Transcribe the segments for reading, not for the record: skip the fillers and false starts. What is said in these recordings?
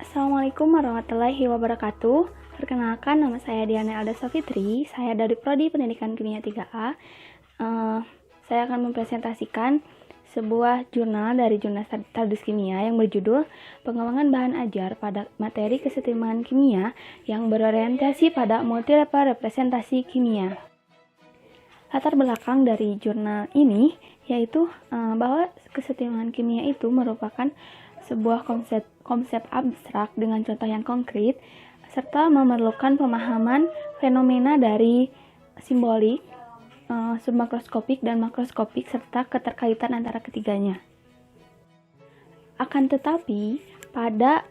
Assalamualaikum warahmatullahi wabarakatuh. Perkenalkan, nama saya Diana Elda Safitri. Saya dari Prodi Pendidikan Kimia 3A. Saya akan mempresentasikan sebuah jurnal dari Jurnal Status Kimia yang berjudul Pengembangan Bahan Ajar pada Materi Kesetimbangan Kimia yang berorientasi pada multi-level representasi kimia. Latar belakang dari jurnal ini yaitu bahwa kesetimbangan kimia itu merupakan sebuah konsep abstrak dengan contoh yang konkret, serta memerlukan pemahaman fenomena dari simbolik, submakroskopik dan makroskopik, serta keterkaitan antara ketiganya. Akan tetapi, pada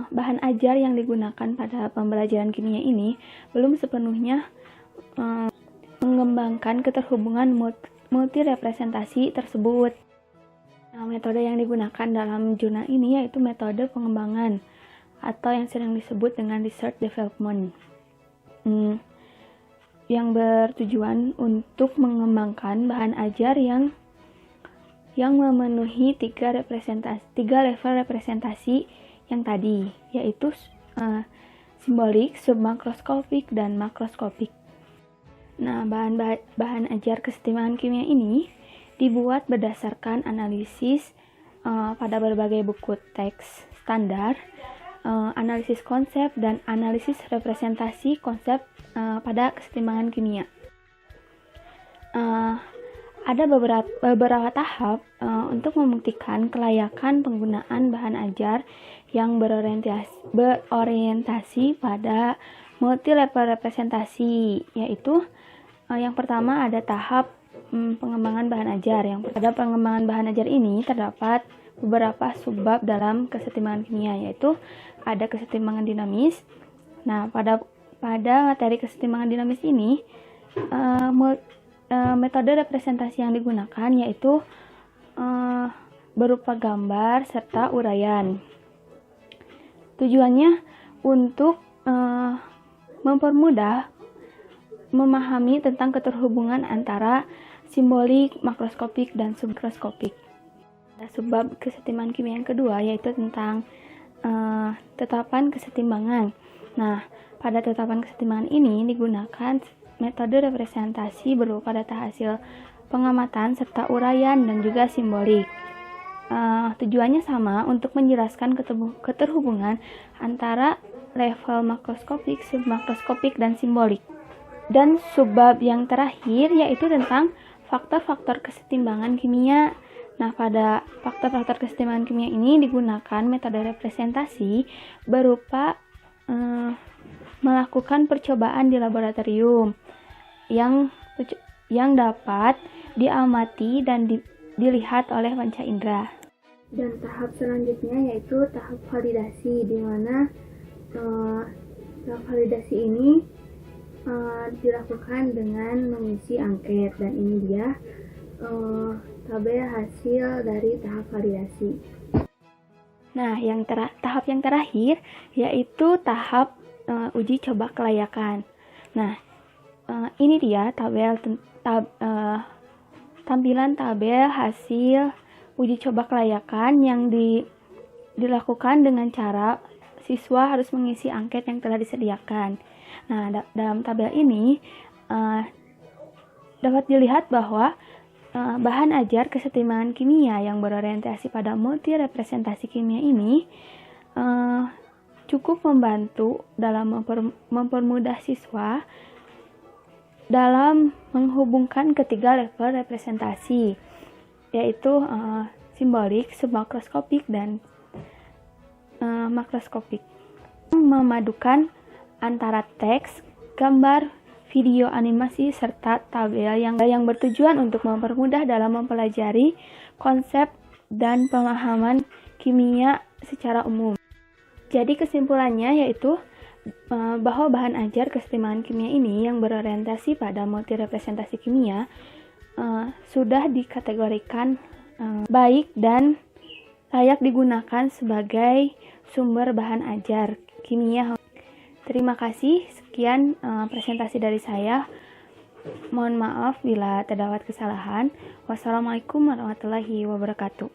bahan ajar yang digunakan pada pembelajaran kimia ini belum sepenuhnya mengembangkan keterhubungan multi-representasi tersebut. Metode yang digunakan dalam jurnal ini yaitu metode pengembangan atau yang sering disebut dengan research development, yang bertujuan untuk mengembangkan bahan ajar yang memenuhi tiga level representasi yang tadi, yaitu simbolik, submakroskopik, dan makroskopik. Nah, bahan ajar kesetimbangan kimia ini dibuat berdasarkan analisis pada berbagai buku teks standar, analisis konsep, dan analisis representasi konsep pada kesetimbangan kimia. Ada beberapa tahap untuk membuktikan kelayakan penggunaan bahan ajar yang berorientasi pada multi-level representasi, yaitu yang pertama ada tahap pengembangan bahan ajar. Pada pengembangan bahan ajar ini terdapat beberapa subbab dalam kesetimbangan kimia, yaitu ada kesetimbangan dinamis. Nah, pada materi kesetimbangan dinamis ini metode representasi yang digunakan yaitu berupa gambar serta uraian. Tujuannya untuk mempermudah memahami tentang keterhubungan antara simbolik, makroskopik, dan submakroskopik. Ada subbab kesetimbangan kimia yang kedua yaitu tentang tetapan kesetimbangan. Nah, pada tetapan kesetimbangan ini digunakan metode representasi berupa data hasil pengamatan serta uraian dan juga simbolik. Tujuannya sama, untuk menjelaskan keterhubungan antara level makroskopik, submakroskopik, dan simbolik. Dan subbab yang terakhir yaitu tentang faktor-faktor kesetimbangan kimia. Nah, pada faktor-faktor kesetimbangan kimia ini digunakan metode representasi berupa melakukan percobaan di laboratorium yang dapat diamati dan dilihat oleh panca indera. Dan tahap selanjutnya yaitu tahap validasi, di mana tahap validasi ini dilakukan dengan mengisi angket, dan ini dia tabel hasil dari tahap validasi. Nah, tahap yang terakhir yaitu tahap uji coba kelayakan. Nah, ini dia tampilan tabel hasil uji coba kelayakan yang dilakukan dengan cara siswa harus mengisi angket yang telah disediakan. Nah, dalam tabel ini dapat dilihat bahwa bahan ajar kesetimbangan kimia yang berorientasi pada multi representasi kimia ini cukup membantu dalam mempermudah siswa dalam menghubungkan ketiga level representasi, yaitu simbolik, submakroskopik, dan makroskopik. Memadukan antara teks, gambar, video animasi, serta tabel yang bertujuan untuk mempermudah dalam mempelajari konsep dan pemahaman kimia secara umum. Jadi kesimpulannya yaitu bahwa bahan ajar kesetimbangan kimia ini yang berorientasi pada multi-representasi kimia sudah dikategorikan baik dan layak digunakan sebagai sumber bahan ajar kimia. Terima kasih, sekian presentasi dari saya. Mohon maaf bila terdapat kesalahan. Wassalamualaikum warahmatullahi wabarakatuh.